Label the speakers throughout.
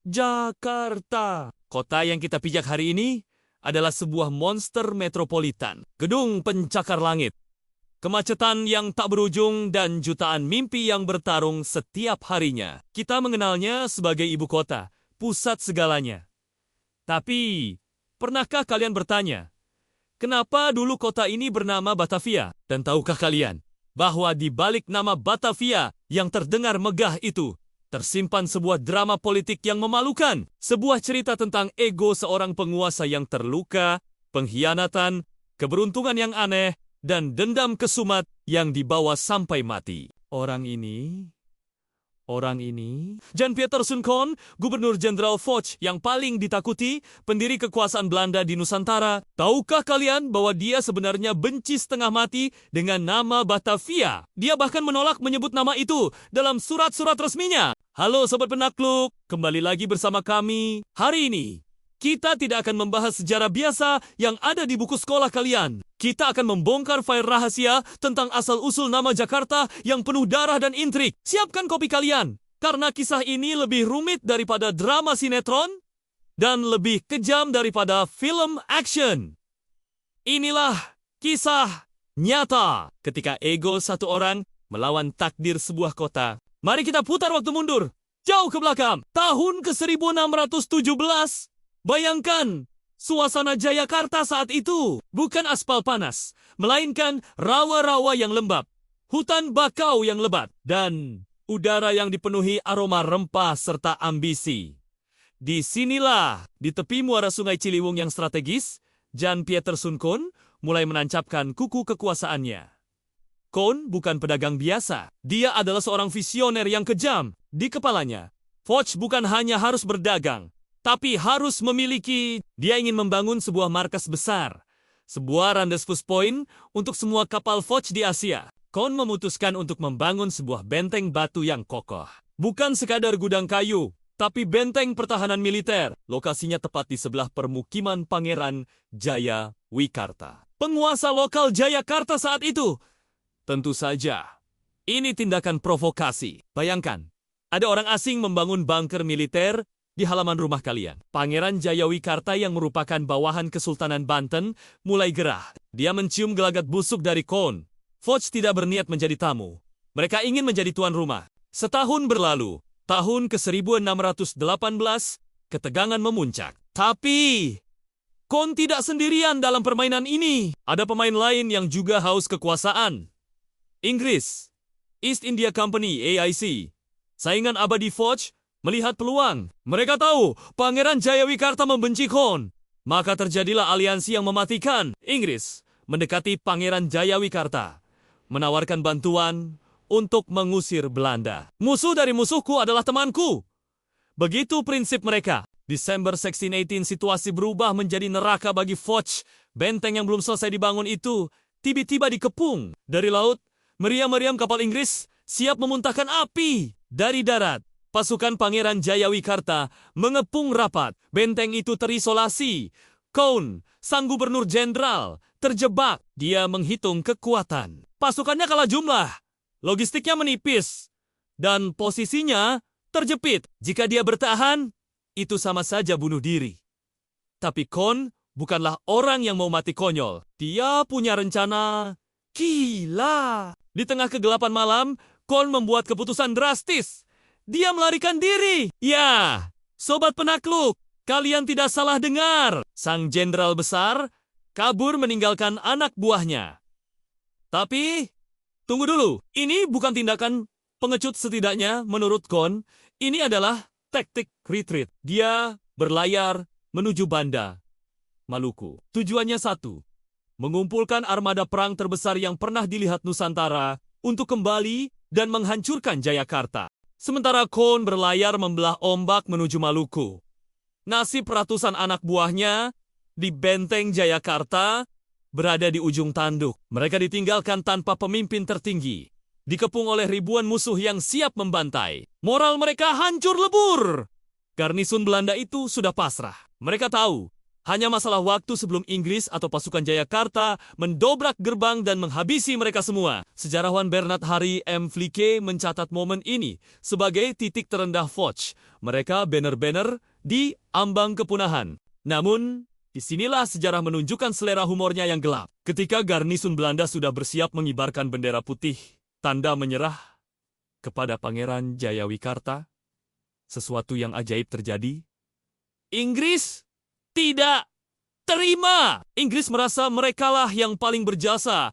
Speaker 1: Jakarta. Kota yang kita pijak hari ini adalah sebuah monster metropolitan. Gedung pencakar langit, kemacetan yang tak berujung, dan jutaan mimpi yang bertarung setiap harinya. Kita mengenalnya sebagai ibu kota, pusat segalanya. Tapi, pernahkah kalian bertanya, kenapa dulu kota ini bernama Batavia? Dan tahukah kalian bahwa di balik nama Batavia yang terdengar megah itu, tersimpan sebuah drama politik yang memalukan. Sebuah cerita tentang ego seorang penguasa yang terluka, pengkhianatan, keberuntungan yang aneh, dan dendam kesumat yang dibawa sampai mati. Orang ini, Jan Pieter Sun Koon, Gubernur Jenderal Foch yang paling ditakuti, pendiri kekuasaan Belanda di Nusantara. Tahukah kalian bahwa dia sebenarnya benci setengah mati dengan nama Batavia? Dia bahkan menolak menyebut nama itu dalam surat-surat resminya. Halo Sobat Penakluk, kembali lagi bersama kami. Hari ini, kita tidak akan membahas sejarah biasa yang ada di buku sekolah kalian. Kita akan membongkar file rahasia tentang asal-usul nama Jakarta yang penuh darah dan intrik. Siapkan kopi kalian, karena kisah ini lebih rumit daripada drama sinetron dan lebih kejam daripada film action. Inilah kisah nyata ketika ego satu orang melawan takdir sebuah kota. Mari kita putar waktu mundur, jauh ke belakang, tahun ke-1617. Bayangkan suasana Jayakarta saat itu. Bukan aspal panas, melainkan rawa-rawa yang lembab, hutan bakau yang lebat, dan udara yang dipenuhi aroma rempah serta ambisi. Disinilah, di tepi muara Sungai Ciliwung yang strategis, Jan Pieter Sun Koon mulai menancapkan kuku kekuasaannya. Koon bukan pedagang biasa. Dia adalah seorang visioner yang kejam. Di kepalanya, Foch bukan hanya harus berdagang, tapi harus memiliki. Dia ingin membangun sebuah markas besar, sebuah rendezvous point untuk semua kapal Foch di Asia. Koon memutuskan untuk membangun sebuah benteng batu yang kokoh. Bukan sekadar gudang kayu, tapi benteng pertahanan militer. Lokasinya tepat di sebelah permukiman Pangeran Jayawikarta, penguasa lokal Jayakarta saat itu. Tentu saja, ini tindakan provokasi. Bayangkan, ada orang asing membangun bunker militer di halaman rumah kalian. Pangeran Jayawikarta yang merupakan bawahan Kesultanan Banten mulai gerah. Dia mencium gelagat busuk dari Koon. Foch tidak berniat menjadi tamu. Mereka ingin menjadi tuan rumah. Setahun berlalu, tahun ke-1618, ketegangan memuncak. Tapi, Koon tidak sendirian dalam permainan ini. Ada pemain lain yang juga haus kekuasaan. Inggris, East India Company (AIC), saingan abadi Foch, melihat peluang. Mereka tahu Pangeran Jayawikarta membenci Koon. Maka terjadilah aliansi yang mematikan. Inggris mendekati Pangeran Jayawikarta, menawarkan bantuan untuk mengusir Belanda. Musuh dari musuhku adalah temanku. Begitu prinsip mereka. Desember 1618 situasi berubah menjadi neraka bagi Foch. Benteng yang belum selesai dibangun itu tiba-tiba dikepung. Dari laut, meriam-meriam kapal Inggris siap memuntahkan api. Dari darat, pasukan Pangeran Jayawikarta mengepung rapat. Benteng itu terisolasi. Koon, sang gubernur jenderal, terjebak. Dia menghitung kekuatan. Pasukannya kalah jumlah, logistiknya menipis, dan posisinya terjepit. Jika dia bertahan, itu sama saja bunuh diri. Tapi Koon bukanlah orang yang mau mati konyol. Dia punya rencana gila. Di tengah kegelapan malam, Koon membuat keputusan drastis. Dia melarikan diri. Ya, Sobat Penakluk, kalian tidak salah dengar. Sang jenderal besar kabur meninggalkan anak buahnya. Tapi, tunggu dulu. Ini bukan tindakan pengecut setidaknya menurut Koon. Ini adalah taktik retreat. Dia berlayar menuju Banda, Maluku. Tujuannya satu, mengumpulkan armada perang terbesar yang pernah dilihat Nusantara untuk kembali dan menghancurkan Jayakarta. Sementara Koon berlayar membelah ombak menuju Maluku. Nasib ratusan anak buahnya di benteng Jayakarta berada di ujung tanduk. Mereka ditinggalkan tanpa pemimpin tertinggi, dikepung oleh ribuan musuh yang siap membantai. Moral mereka hancur lebur. Garnison Belanda itu sudah pasrah. Mereka tahu Hanya masalah waktu sebelum Inggris atau pasukan Jayakarta mendobrak gerbang dan menghabisi mereka semua. Sejarawan Bernard Hari M. Flique mencatat momen ini sebagai titik terendah Foch. Mereka benar-benar di ambang kepunahan. Namun, disinilah sejarah menunjukkan selera humornya yang gelap. Ketika garnisun Belanda sudah bersiap mengibarkan bendera putih, tanda menyerah kepada Pangeran Jayawikarta, sesuatu yang ajaib terjadi. Inggris tidak terima. Inggris merasa merekalah yang paling berjasa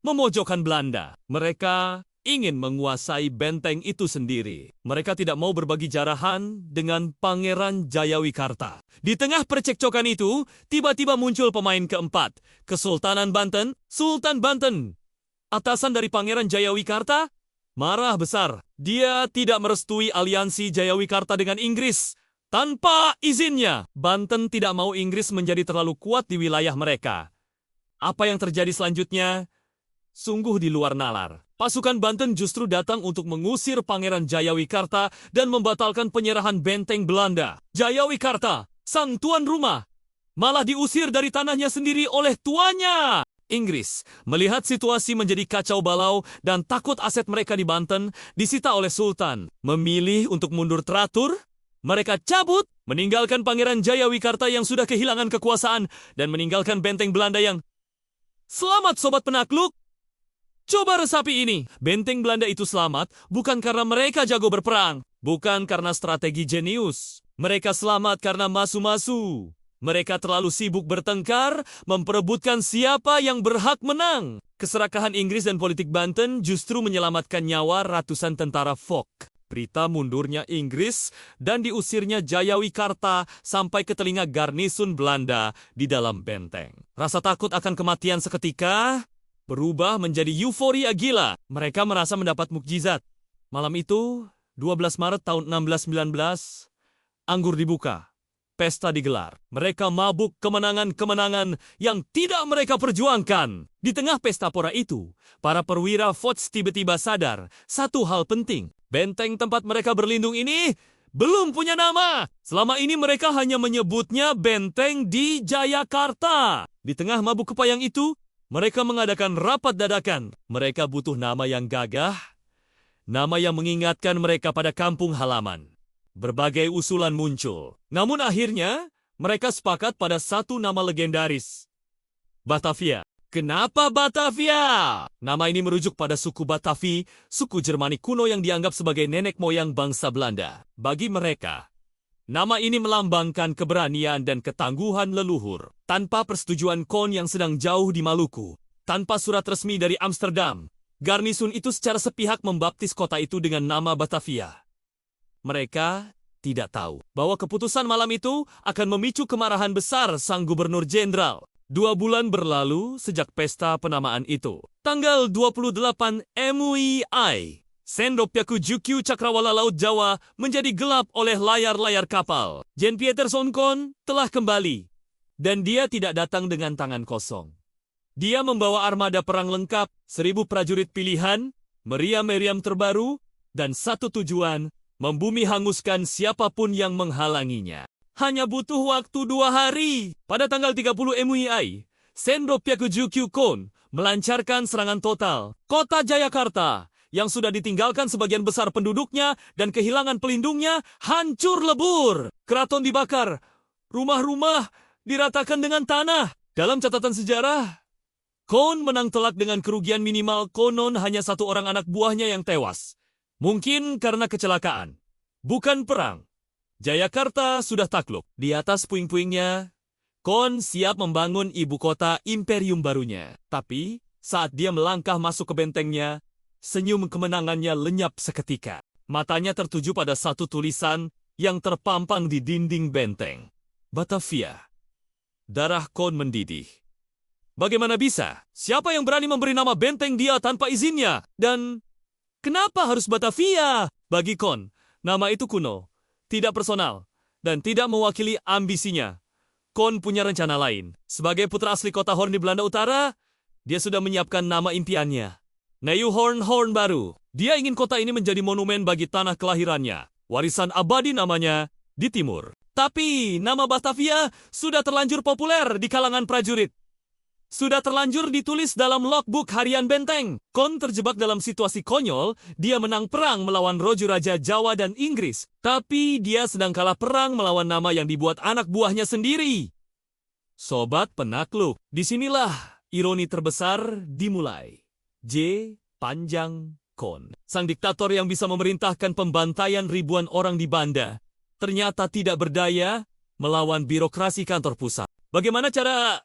Speaker 1: memojokkan Belanda. Mereka ingin menguasai benteng itu sendiri. Mereka tidak mau berbagi jarahan dengan Pangeran Jayawikarta. Di tengah percekcokan itu, tiba-tiba muncul pemain keempat, Kesultanan Banten, Sultan Banten. Atasan dari Pangeran Jayawikarta marah besar. Dia tidak merestui aliansi Jayawikarta dengan Inggris. Tanpa izinnya, Banten tidak mau Inggris menjadi terlalu kuat di wilayah mereka. Apa yang terjadi selanjutnya? Sungguh di luar nalar. Pasukan Banten justru datang untuk mengusir Pangeran Jayawikarta dan membatalkan penyerahan benteng Belanda. Jayawikarta, sang tuan rumah, malah diusir dari tanahnya sendiri oleh tuannya. Inggris melihat situasi menjadi kacau balau dan takut aset mereka di Banten disita oleh Sultan. Memilih untuk mundur teratur. Mereka cabut, meninggalkan Pangeran Jayawikarta yang sudah kehilangan kekuasaan dan meninggalkan benteng Belanda yang... Selamat sobat penakluk! Coba resapi ini. Benteng Belanda itu selamat bukan karena mereka jago berperang, bukan karena strategi jenius. Mereka selamat karena masu-masu. Mereka terlalu sibuk bertengkar, memperebutkan siapa yang berhak menang. Keserakahan Inggris dan politik Banten justru menyelamatkan nyawa ratusan tentara Foch. Berita mundurnya Inggris dan diusirnya Jayawikarta sampai ke telinga garnisun Belanda di dalam benteng. Rasa takut akan kematian seketika berubah menjadi euforia gila. Mereka merasa mendapat mukjizat. Malam itu, 12 Maret tahun 1619, anggur dibuka. Pesta digelar. Mereka mabuk kemenangan-kemenangan yang tidak mereka perjuangkan. Di tengah pesta pora itu, para perwira Foch tiba-tiba sadar satu hal penting. Benteng tempat mereka berlindung ini belum punya nama. Selama ini mereka hanya menyebutnya benteng di Jayakarta. Di tengah mabuk kepayang itu, mereka mengadakan rapat dadakan. Mereka butuh nama yang gagah, nama yang mengingatkan mereka pada kampung halaman. Berbagai usulan muncul. Namun akhirnya, mereka sepakat pada satu nama legendaris. Batavia. Kenapa Batavia? Nama ini merujuk pada suku Batavi, suku Jermanik kuno yang dianggap sebagai nenek moyang bangsa Belanda. Bagi mereka, nama ini melambangkan keberanian dan ketangguhan leluhur. Tanpa persetujuan Kon yang sedang jauh di Maluku, tanpa surat resmi dari Amsterdam, garnisun itu secara sepihak membaptis kota itu dengan nama Batavia. Mereka tidak tahu bahwa keputusan malam itu akan memicu kemarahan besar sang gubernur jenderal. 2 bulan berlalu sejak pesta penamaan itu. Tanggal 28 MUI, Sendopyaku Jukyu Cakrawala Laut Jawa menjadi gelap oleh layar-layar kapal. Jan Pieterszoon Kon telah kembali, dan dia tidak datang dengan tangan kosong. Dia membawa armada perang lengkap, 1000 prajurit pilihan, meriam-meriam terbaru, dan satu tujuan, membumi hanguskan siapapun yang menghalanginya. Hanya butuh waktu 2 hari. Pada tanggal 30 MUI, Sendopyaku Jukyu Kon melancarkan serangan total. Kota Jayakarta, yang sudah ditinggalkan sebagian besar penduduknya dan kehilangan pelindungnya, hancur lebur. Keraton dibakar. Rumah-rumah diratakan dengan tanah. Dalam catatan sejarah, Kon menang telak dengan kerugian minimal konon hanya 1 orang anak buahnya yang tewas. Mungkin karena kecelakaan, bukan perang. Jayakarta sudah takluk. Di atas puing-puingnya, Kon siap membangun ibu kota imperium barunya. Tapi, saat dia melangkah masuk ke bentengnya, senyum kemenangannya lenyap seketika. Matanya tertuju pada satu tulisan yang terpampang di dinding benteng. Batavia. Darah Kon mendidih. Bagaimana bisa? Siapa yang berani memberi nama benteng dia tanpa izinnya? Dan... kenapa harus Batavia? Bagi Kon, nama itu kuno, tidak personal, dan tidak mewakili ambisinya. Kon punya rencana lain. Sebagai putra asli kota Horn di Belanda Utara, dia sudah menyiapkan nama impiannya. Neyuhorn Horn baru. Dia ingin kota ini menjadi monumen bagi tanah kelahirannya. Warisan abadi namanya di timur. Tapi nama Batavia sudah terlanjur populer di kalangan prajurit. Sudah terlanjur ditulis dalam logbook harian benteng. Kon terjebak dalam situasi konyol, dia menang perang melawan Roju Raja Jawa dan Inggris. Tapi dia sedang kalah perang melawan nama yang dibuat anak buahnya sendiri. Sobat penakluk, disinilah ironi terbesar dimulai. J. Panjang Kon, sang diktator yang bisa memerintahkan pembantaian ribuan orang di Banda, ternyata tidak berdaya melawan birokrasi kantor pusat. Bagaimana cara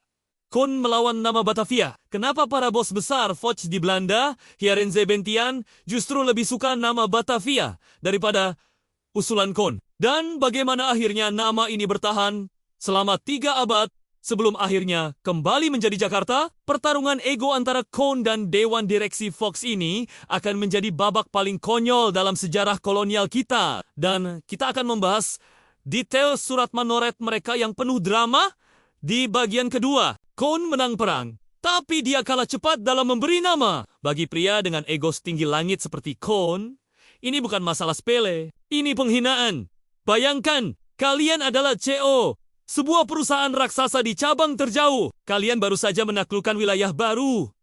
Speaker 1: Kon melawan nama Batavia? Kenapa para bos besar Foch di Belanda, Hyarinze Bentian, justru lebih suka nama Batavia daripada usulan Kon? Dan bagaimana akhirnya nama ini bertahan selama 3 abad sebelum akhirnya kembali menjadi Jakarta? Pertarungan ego antara Kon dan Dewan Direksi Fox ini akan menjadi babak paling konyol dalam sejarah kolonial kita. Dan kita akan membahas detail surat manoret mereka yang penuh drama di bagian kedua. Kon menang perang, tapi dia kalah cepat dalam memberi nama. Bagi pria dengan ego setinggi langit seperti Kon, ini bukan masalah sepele, ini penghinaan. Bayangkan, kalian adalah CO, sebuah perusahaan raksasa di cabang terjauh. Kalian baru saja menaklukkan wilayah baru,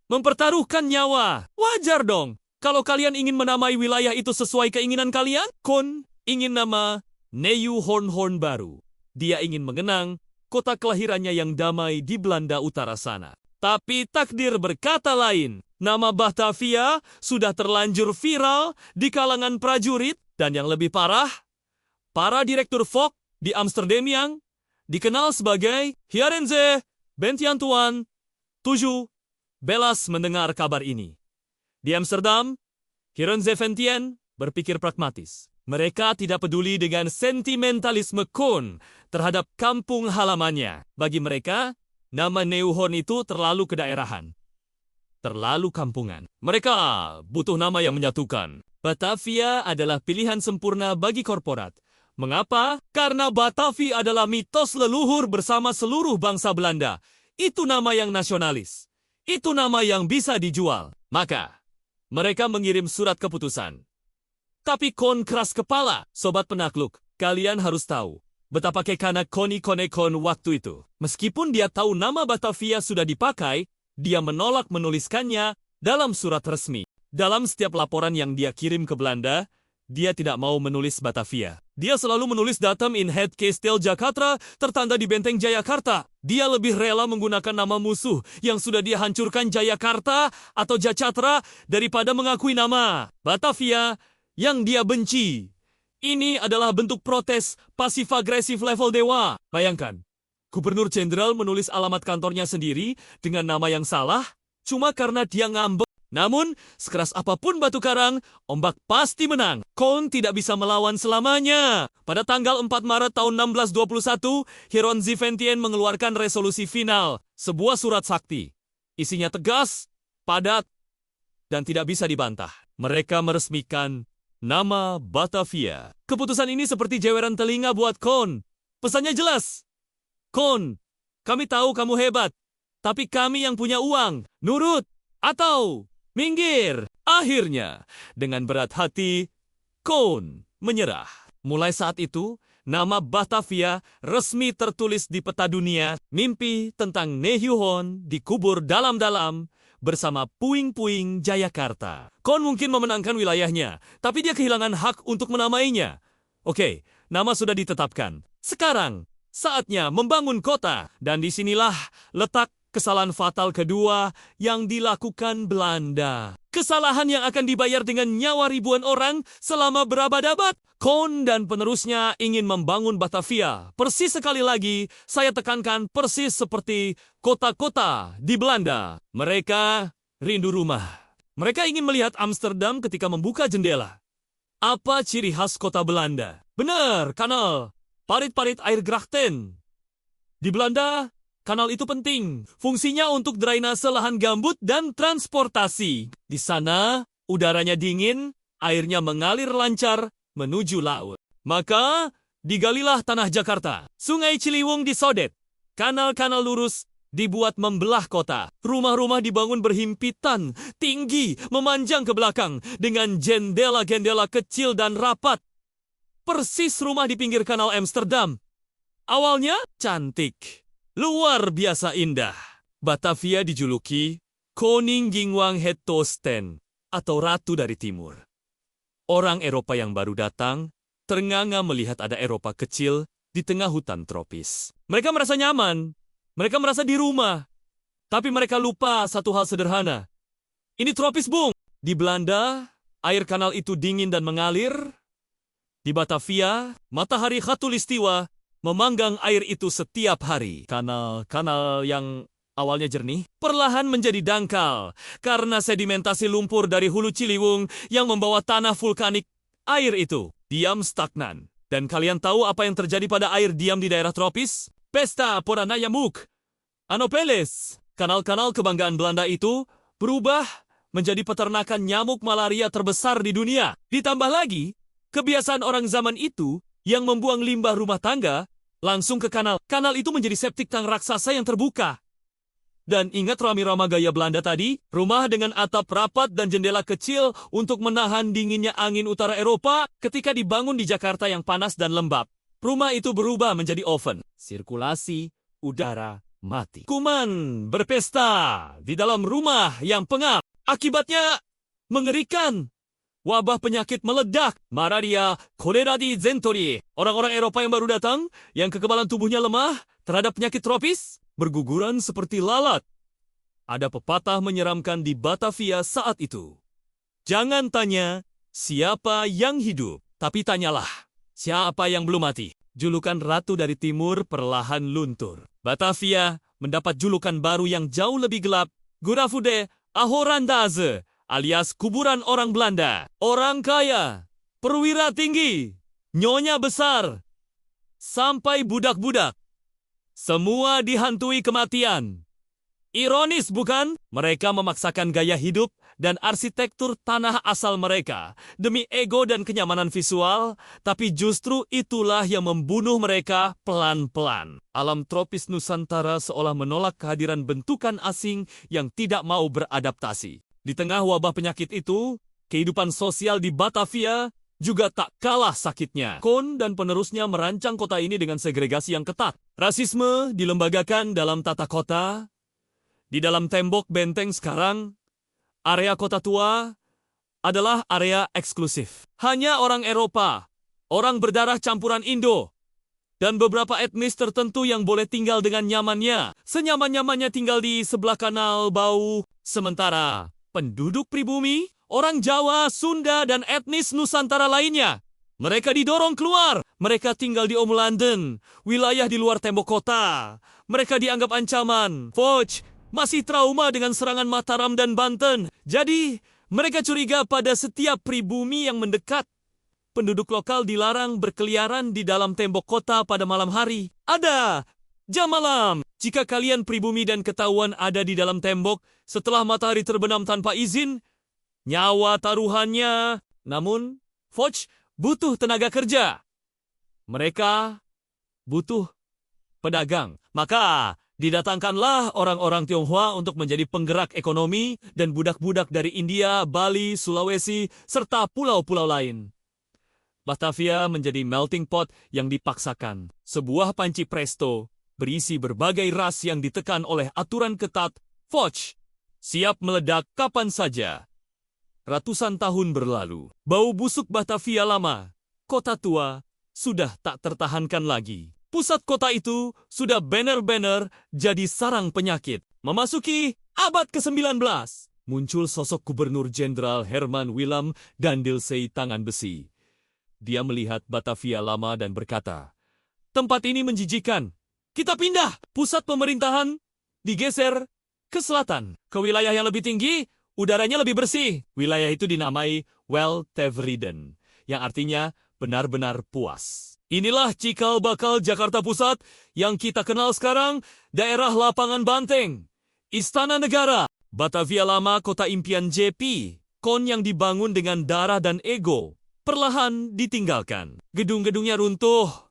Speaker 1: mempertaruhkan nyawa. Wajar dong, kalau kalian ingin menamai wilayah itu sesuai keinginan kalian. Kon ingin nama Neu Horn baru. Dia ingin mengenang kota kelahirannya yang damai di Belanda utara sana. Tapi takdir berkata lain. Nama Batavia sudah terlanjur viral di kalangan prajurit. Dan yang lebih parah, para direktur Foch di Amsterdam yang dikenal sebagai Hyarinze Bentian Tuan 7 belas mendengar kabar ini. Di Amsterdam, Hyarinze Bentian berpikir pragmatis. Mereka tidak peduli dengan sentimentalisme Kon terhadap kampung halamannya. Bagi mereka, nama Neuhorn itu terlalu kedaerahan, terlalu kampungan. Mereka butuh nama yang menyatukan. Batavia adalah pilihan sempurna bagi korporat. Mengapa? Karena Batavia adalah mitos leluhur bersama seluruh bangsa Belanda. Itu nama yang nasionalis. Itu nama yang bisa dijual. Maka, mereka mengirim surat keputusan. Tapi Kon keras kepala. Sobat penakluk, kalian harus tahu betapa kekana Koni Konekon waktu itu. Meskipun dia tahu nama Batavia sudah dipakai, dia menolak menuliskannya dalam surat resmi. Dalam setiap laporan yang dia kirim ke Belanda, dia tidak mau menulis Batavia. Dia selalu menulis datum in head Kasteel Jakarta tertanda di Benteng Jayakarta. Dia lebih rela menggunakan nama musuh yang sudah dia hancurkan, Jayakarta atau Jacatra, daripada mengakui nama Batavia yang dia benci. Ini adalah bentuk protes pasif-agresif level dewa. Bayangkan, Gubernur Jenderal menulis alamat kantornya sendiri dengan nama yang salah, cuma karena dia ngambek. Namun, sekeras apapun batu karang, ombak pasti menang. Kon tidak bisa melawan selamanya. Pada tanggal 4 Maret tahun 1621, Hyarinze Bentian mengeluarkan resolusi final, sebuah surat sakti. Isinya tegas, padat, dan tidak bisa dibantah. Mereka meresmikan nama Batavia. Keputusan ini seperti jeweran telinga buat Kon. Pesannya jelas. Kon, kami tahu kamu hebat, tapi kami yang punya uang. Nurut atau minggir. Akhirnya, dengan berat hati, Kon menyerah. Mulai saat itu, nama Batavia resmi tertulis di peta dunia. Mimpi tentang Neuhorn dikubur dalam-dalam bersama puing-puing Jayakarta. Kon mungkin memenangkan wilayahnya, tapi dia kehilangan hak untuk menamainya. Oke, nama sudah ditetapkan. Sekarang, saatnya membangun kota. Dan disinilah letak kesalahan fatal kedua yang dilakukan Belanda. Kesalahan yang akan dibayar dengan nyawa ribuan orang selama berabad-abad. Kon dan penerusnya ingin membangun Batavia. Persis sekali lagi, saya tekankan persis seperti kota-kota di Belanda. Mereka rindu rumah. Mereka ingin melihat Amsterdam ketika membuka jendela. Apa ciri khas kota Belanda? Benar, kanal. Parit-parit air grachten. Di Belanda, kanal itu penting. Fungsinya untuk drainase lahan gambut dan transportasi. Di sana, udaranya dingin, airnya mengalir lancar menuju laut. Maka, digalilah tanah Jakarta. Sungai Ciliwung disodet. Kanal-kanal lurus dibuat membelah kota. Rumah-rumah dibangun berhimpitan, tinggi, memanjang ke belakang, dengan jendela-jendela kecil dan rapat. Persis rumah di pinggir kanal Amsterdam. Awalnya cantik, luar biasa indah. Batavia dijuluki Koningin het Oosten atau Ratu dari Timur. Orang Eropa yang baru datang ternganga melihat ada Eropa kecil di tengah hutan tropis. Mereka merasa nyaman, mereka merasa di rumah. Tapi mereka lupa satu hal sederhana. Ini tropis, Bung. Di Belanda, air kanal itu dingin dan mengalir. Di Batavia, matahari khatulistiwa memanggang air itu setiap hari. Kanal yang awalnya jernih, perlahan menjadi dangkal karena sedimentasi lumpur dari hulu Ciliwung yang membawa tanah vulkanik. Air itu diam stagnan. Dan kalian tahu apa yang terjadi pada air diam di daerah tropis? Pesta Porana Yamuk. Anopeles. Kanal-kanal kebanggaan Belanda itu berubah menjadi peternakan nyamuk malaria terbesar di dunia. Ditambah lagi, kebiasaan orang zaman itu yang membuang limbah rumah tangga langsung ke kanal. Kanal itu menjadi septic tank raksasa yang terbuka. Dan ingat rama-rama gaya Belanda tadi? Rumah dengan atap rapat dan jendela kecil untuk menahan dinginnya angin utara Eropa ketika dibangun di Jakarta yang panas dan lembab. Rumah itu berubah menjadi oven. Sirkulasi udara mati. Kuman berpesta di dalam rumah yang pengap. Akibatnya mengerikan. Wabah penyakit meledak, malaria, kolera di Zentori. Orang-orang Eropa yang baru datang, yang kekebalan tubuhnya lemah terhadap penyakit tropis, berguguran seperti lalat. Ada pepatah menyeramkan di Batavia saat itu. Jangan tanya siapa yang hidup, tapi tanyalah siapa yang belum mati. Julukan Ratu dari Timur perlahan luntur. Batavia mendapat julukan baru yang jauh lebih gelap, Gurafude Ahorandaze, alias kuburan orang Belanda. Orang kaya, perwira tinggi, nyonya besar, sampai budak-budak. Semua dihantui kematian. Ironis bukan? Mereka memaksakan gaya hidup dan arsitektur tanah asal mereka demi ego dan kenyamanan visual, tapi justru itulah yang membunuh mereka pelan-pelan. Alam tropis Nusantara seolah menolak kehadiran bentukan asing yang tidak mau beradaptasi. Di tengah wabah penyakit itu, kehidupan sosial di Batavia juga tak kalah sakitnya. Kohn dan penerusnya merancang kota ini dengan segregasi yang ketat. Rasisme dilembagakan dalam tata kota. Di dalam tembok benteng sekarang, area kota tua adalah area eksklusif. Hanya orang Eropa, orang berdarah campuran Indo, dan beberapa etnis tertentu yang boleh tinggal dengan nyamannya. Senyaman-nyamannya tinggal di sebelah kanal bau. Sementara penduduk pribumi, orang Jawa, Sunda, dan etnis Nusantara lainnya, mereka didorong keluar. Mereka tinggal di London, wilayah di luar tembok kota. Mereka dianggap ancaman. Foch masih trauma dengan serangan Mataram dan Banten. Jadi, mereka curiga pada setiap pribumi yang mendekat. Penduduk lokal dilarang berkeliaran di dalam tembok kota pada malam hari. Ada jam malam. Jika kalian pribumi dan ketahuan ada di dalam tembok setelah matahari terbenam tanpa izin, nyawa taruhannya. Namun, Foch butuh tenaga kerja. Mereka butuh pedagang. Maka, didatangkanlah orang-orang Tionghoa untuk menjadi penggerak ekonomi dan budak-budak dari India, Bali, Sulawesi, serta pulau-pulau lain. Batavia menjadi melting pot yang dipaksakan. Sebuah panci presto berisi berbagai ras yang ditekan oleh aturan ketat. Foch siap meledak kapan saja. Ratusan tahun berlalu. Bau busuk Batavia lama, kota tua, sudah tak tertahankan lagi. Pusat kota itu sudah benar-benar jadi sarang penyakit. Memasuki abad ke-19, muncul sosok Gubernur Jenderal Herman Willem Danilsey Tangan Besi. Dia melihat Batavia lama dan berkata, "Tempat ini menjijikan. Kita pindah. Pusat pemerintahan digeser ke selatan, ke wilayah yang lebih tinggi, udaranya lebih bersih." Wilayah itu dinamai Weltevreden, yang artinya benar-benar puas. Inilah cikal bakal Jakarta Pusat yang kita kenal sekarang, daerah Lapangan Banteng, Istana Negara. Batavia lama kota impian JP, Kohn yang dibangun dengan darah dan ego, perlahan ditinggalkan. Gedung-gedungnya runtuh,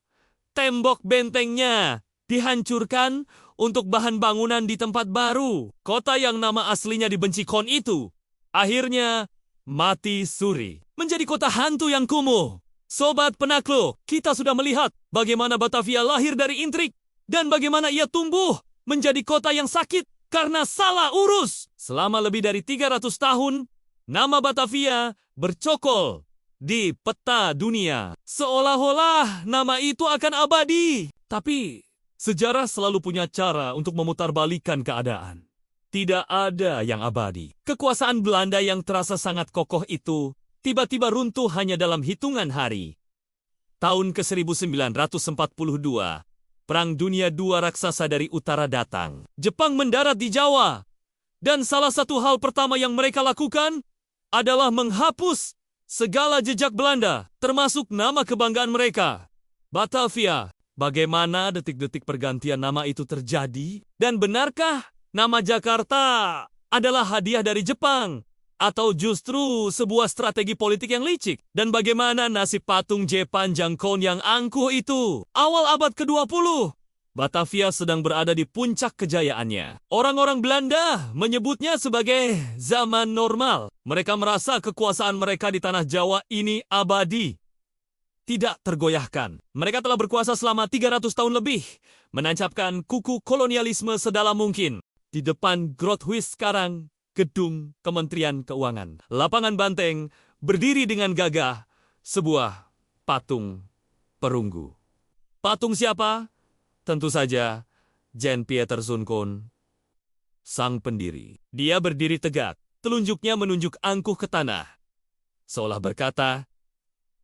Speaker 1: tembok bentengnya dihancurkan untuk bahan bangunan di tempat baru. Kota yang nama aslinya dibenci Kohn itu, akhirnya mati suri. Menjadi kota hantu yang kumuh. Sobat penakluk, kita sudah melihat bagaimana Batavia lahir dari intrik dan bagaimana ia tumbuh menjadi kota yang sakit karena salah urus. Selama lebih dari 300 tahun, nama Batavia bercokol di peta dunia. Seolah-olah nama itu akan abadi. Tapi sejarah selalu punya cara untuk memutarbalikkan keadaan. Tidak ada yang abadi. Kekuasaan Belanda yang terasa sangat kokoh itu tiba-tiba runtuh hanya dalam hitungan hari. Tahun ke-1942, Perang Dunia II raksasa dari utara datang. Jepang mendarat di Jawa. Dan salah satu hal pertama yang mereka lakukan adalah menghapus segala jejak Belanda, termasuk nama kebanggaan mereka, Batavia. Bagaimana detik-detik pergantian nama itu terjadi? Dan benarkah nama Jakarta adalah hadiah dari Jepang? Atau justru sebuah strategi politik yang licik? Dan bagaimana nasib patung J. Panjangkon yang angkuh itu? Awal abad ke-20, Batavia sedang berada di puncak kejayaannya. Orang-orang Belanda menyebutnya sebagai zaman normal. Mereka merasa kekuasaan mereka di tanah Jawa ini abadi, tidak tergoyahkan. Mereka telah berkuasa selama 300 tahun lebih, menancapkan kuku kolonialisme sedalam mungkin. Di depan Groothuis sekarang, gedung Kementerian Keuangan. Lapangan banteng berdiri dengan gagah sebuah patung perunggu. Patung siapa? Tentu saja Jan Pieter Zoon, sang pendiri. Dia berdiri tegak, telunjuknya menunjuk angkuh ke tanah. Seolah berkata,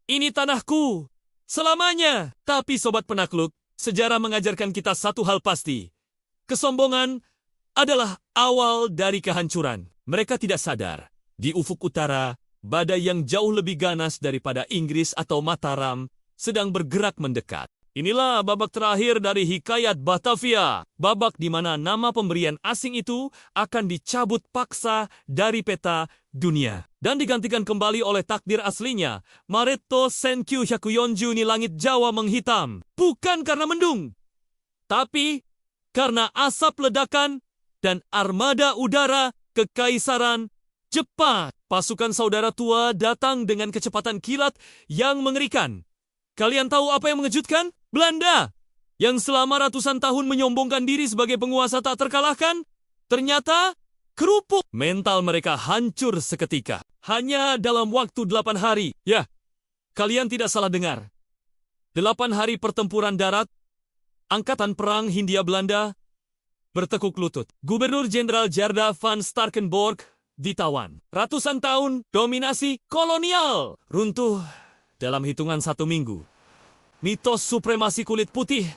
Speaker 1: "Ini tanahku selamanya." Tapi sobat penakluk, sejarah mengajarkan kita satu hal pasti. Kesombongan adalah awal dari kehancuran. Mereka tidak sadar, di ufuk utara, badai yang jauh lebih ganas daripada Inggris atau Mataram sedang bergerak mendekat. Inilah babak terakhir dari hikayat Batavia. Babak di mana nama pemberian asing itu akan dicabut paksa dari peta dunia dan digantikan kembali oleh takdir aslinya. Maretto Senkyu Hyakuyeonju ni langit Jawa menghitam. Bukan karena mendung, tapi karena asap ledakan dan armada udara Kekaisaran Jepang. Pasukan saudara tua datang dengan kecepatan kilat yang mengerikan. Kalian tahu apa yang mengejutkan? Belanda, yang selama ratusan tahun menyombongkan diri sebagai penguasa tak terkalahkan, ternyata kerupuk. Mental mereka hancur seketika. Hanya dalam waktu 8 hari. Ya, kalian tidak salah dengar. 8 hari pertempuran darat, Angkatan Perang Hindia Belanda bertekuk lutut. Gubernur Jenderal Gerda van Starkenborg ditawan. Ratusan tahun dominasi kolonial runtuh dalam hitungan 1 minggu. Mitos supremasi kulit putih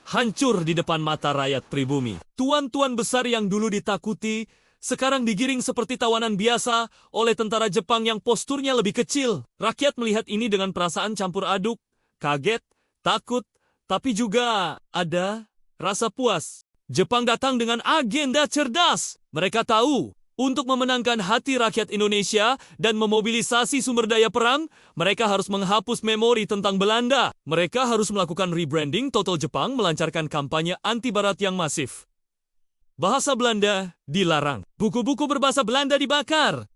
Speaker 1: hancur di depan mata rakyat pribumi. Tuan-tuan besar yang dulu ditakuti sekarang digiring seperti tawanan biasa oleh tentara Jepang yang posturnya lebih kecil. Rakyat melihat ini dengan perasaan campur aduk, kaget, takut, tapi juga ada rasa puas. Jepang datang dengan agenda cerdas. Mereka tahu, untuk memenangkan hati rakyat Indonesia dan memobilisasi sumber daya perang, mereka harus menghapus memori tentang Belanda. Mereka harus melakukan rebranding total Jepang, melancarkan kampanye anti-barat yang masif. Bahasa Belanda dilarang. Buku-buku berbahasa Belanda dibakar.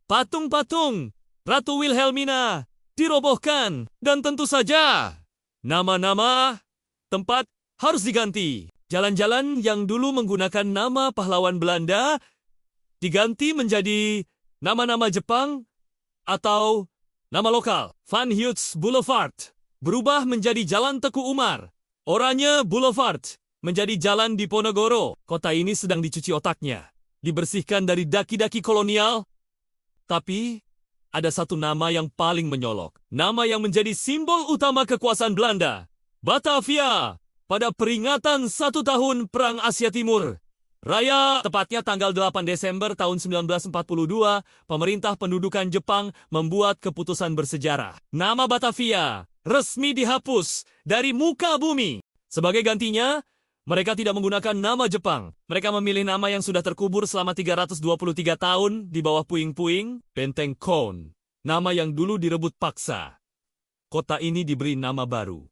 Speaker 1: Patung-patung Ratu Wilhelmina dirobohkan. Dan tentu saja, nama-nama tempat harus diganti. Jalan-jalan yang dulu menggunakan nama pahlawan Belanda diganti menjadi nama-nama Jepang atau nama lokal. Van Hughes Boulevard berubah menjadi Jalan Teku Umar. Oranye Boulevard menjadi Jalan Diponegoro. Kota ini sedang dicuci otaknya, dibersihkan dari daki-daki kolonial. Tapi ada satu nama yang paling menyolok. Nama yang menjadi simbol utama kekuasaan Belanda. Batavia. Pada peringatan 1 tahun Perang Asia Timur Raya, tepatnya tanggal 8 Desember tahun 1942, pemerintah pendudukan Jepang membuat keputusan bersejarah. Nama Batavia resmi dihapus dari muka bumi. Sebagai gantinya, mereka tidak menggunakan nama Jepang. Mereka memilih nama yang sudah terkubur selama 323 tahun di bawah puing-puing, Benteng Koun. Nama yang dulu direbut paksa. Kota ini diberi nama baru.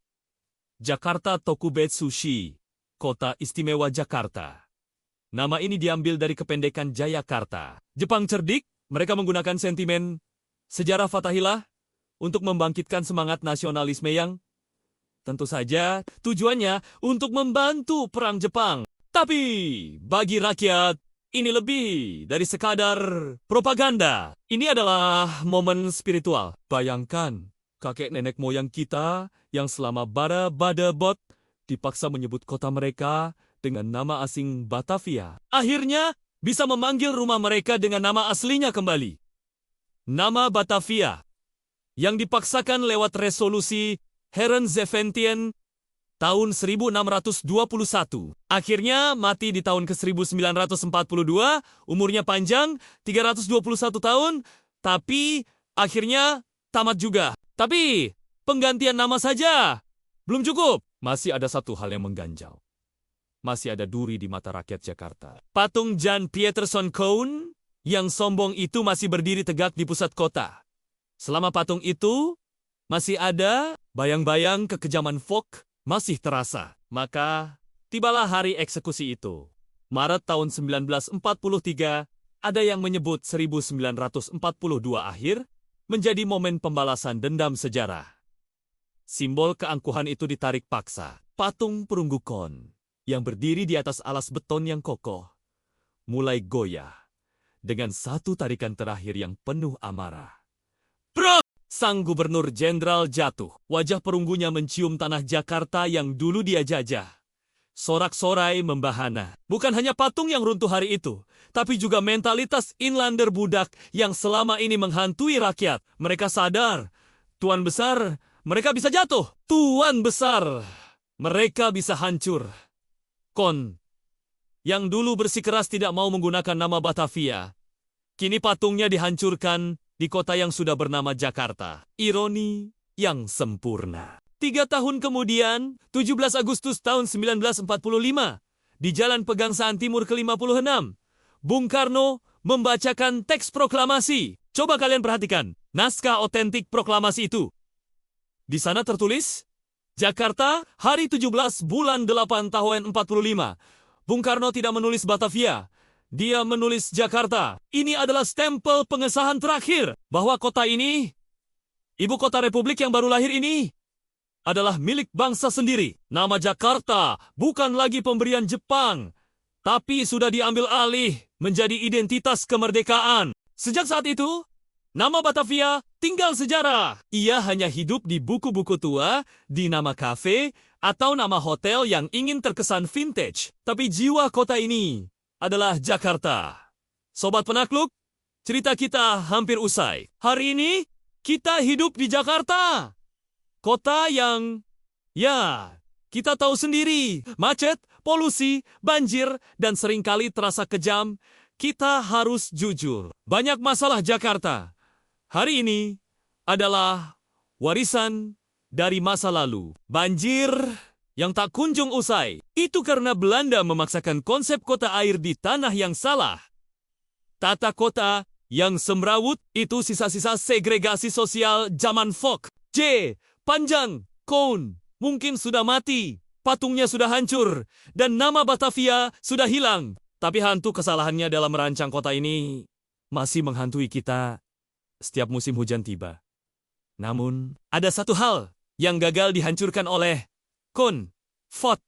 Speaker 1: Jakarta Tokubetsushi, Kota Istimewa Jakarta. Nama ini diambil dari kependekan Jayakarta. Jepang cerdik, mereka menggunakan sentimen sejarah Fatahillah, untuk membangkitkan semangat nasionalisme yang tentu saja tujuannya untuk membantu perang Jepang. Tapi bagi rakyat, ini lebih dari sekadar propaganda. Ini adalah momen spiritual. Bayangkan, kakek nenek moyang kita yang selama Bada-Bada-Bot dipaksa menyebut kota mereka dengan nama asing Batavia. Akhirnya bisa memanggil rumah mereka dengan nama aslinya kembali. Nama Batavia yang dipaksakan lewat resolusi Herren-Zeventien tahun 1621. Akhirnya mati di tahun ke-1942, umurnya panjang, 321 tahun, tapi akhirnya tamat juga. Tapi penggantian nama saja belum cukup. Masih ada satu hal yang mengganjal. Masih ada duri di mata rakyat Jakarta. Patung Jan Pieterszoon Koen yang sombong itu masih berdiri tegak di pusat kota. Selama patung itu masih ada, bayang-bayang kekejaman Fok masih terasa. Maka tibalah hari eksekusi itu. Maret tahun 1943, ada yang menyebut 1942 akhir menjadi momen pembalasan dendam sejarah. Simbol keangkuhan itu ditarik paksa. Patung perunggu Kon yang berdiri di atas alas beton yang kokoh mulai goyah dengan satu tarikan terakhir yang penuh amarah. Bro! Sang gubernur jenderal jatuh. Wajah perunggunya mencium tanah Jakarta yang dulu dia jajah. Sorak-sorai membahana. Bukan hanya patung yang runtuh hari itu, tapi juga mentalitas inlander budak yang selama ini menghantui rakyat. Mereka sadar, Tuan Besar, mereka bisa jatuh. Tuan Besar, mereka bisa hancur. Kon, yang dulu bersikeras tidak mau menggunakan nama Batavia, kini patungnya dihancurkan di kota yang sudah bernama Jakarta. Ironi yang sempurna. 3 tahun kemudian, 17 Agustus tahun 1945, di Jalan Pegangsaan Timur ke-56, Bung Karno membacakan teks proklamasi. Coba kalian perhatikan, naskah otentik proklamasi itu. Di sana tertulis, Jakarta, hari 17 bulan 8 tahun 45. Bung Karno tidak menulis Batavia. Dia menulis Jakarta. Ini adalah stempel pengesahan terakhir bahwa kota ini, ibu kota republik yang baru lahir ini, adalah milik bangsa sendiri. Nama Jakarta bukan lagi pemberian Jepang, tapi sudah diambil alih menjadi identitas kemerdekaan. Sejak saat itu, nama Batavia tinggal sejarah. Ia hanya hidup di buku-buku tua, di nama kafe, atau nama hotel yang ingin terkesan vintage. Tapi jiwa kota ini adalah Jakarta. Sobat penakluk, cerita kita hampir usai. Hari ini, kita hidup di Jakarta. Kota yang, ya, kita tahu sendiri, macet, polusi, banjir, dan seringkali terasa kejam. Kita harus jujur. Banyak masalah Jakarta hari ini adalah warisan dari masa lalu. Banjir yang tak kunjung usai. Itu karena Belanda memaksakan konsep kota air di tanah yang salah. Tata kota yang semrawut itu sisa-sisa segregasi sosial zaman Fok. Panjang, Koen, mungkin sudah mati, patungnya sudah hancur, dan nama Batavia sudah hilang. Tapi hantu kesalahannya dalam merancang kota ini masih menghantui kita setiap musim hujan tiba. Namun, ada satu hal yang gagal dihancurkan oleh Kon, Fok,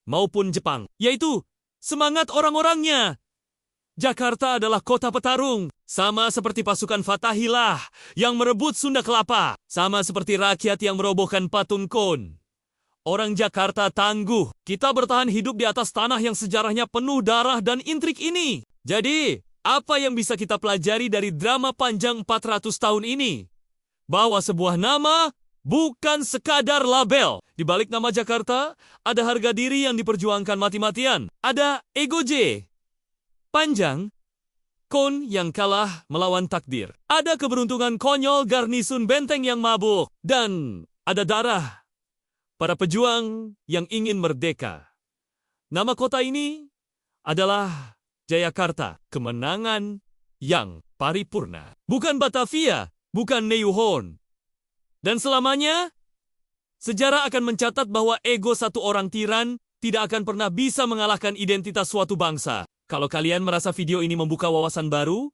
Speaker 1: maupun Jepang, yaitu semangat orang-orangnya. Jakarta adalah kota petarung, sama seperti pasukan Fathahilah yang merebut Sunda Kelapa, sama seperti rakyat yang merobohkan patung Kon. Orang Jakarta tangguh, kita bertahan hidup di atas tanah yang sejarahnya penuh darah dan intrik ini. Jadi, apa yang bisa kita pelajari dari drama panjang 400 tahun ini? Bahwa sebuah nama bukan sekadar label. Di balik nama Jakarta, ada harga diri yang diperjuangkan mati-matian. Ada ego panjang, Kon yang kalah melawan takdir. Ada keberuntungan konyol garnisun benteng yang mabuk. Dan ada darah para pejuang yang ingin merdeka. Nama kota ini adalah Jayakarta, kemenangan yang paripurna. Bukan Batavia, bukan Neyuhon. Dan selamanya, sejarah akan mencatat bahwa ego satu orang tiran tidak akan pernah bisa mengalahkan identitas suatu bangsa. Kalau kalian merasa video ini membuka wawasan baru,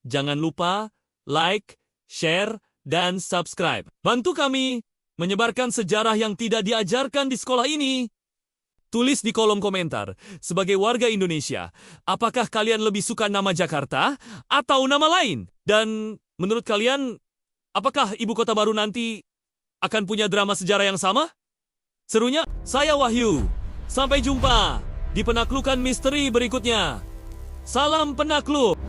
Speaker 1: jangan lupa like, share, dan subscribe. Bantu kami menyebarkan sejarah yang tidak diajarkan di sekolah ini. Tulis di kolom komentar, sebagai warga Indonesia, apakah kalian lebih suka nama Jakarta atau nama lain? Dan menurut kalian, apakah ibu kota baru nanti akan punya drama sejarah yang sama? Serunya, saya Wahyu. Sampai jumpa di penaklukan misteri berikutnya. Salam penakluk.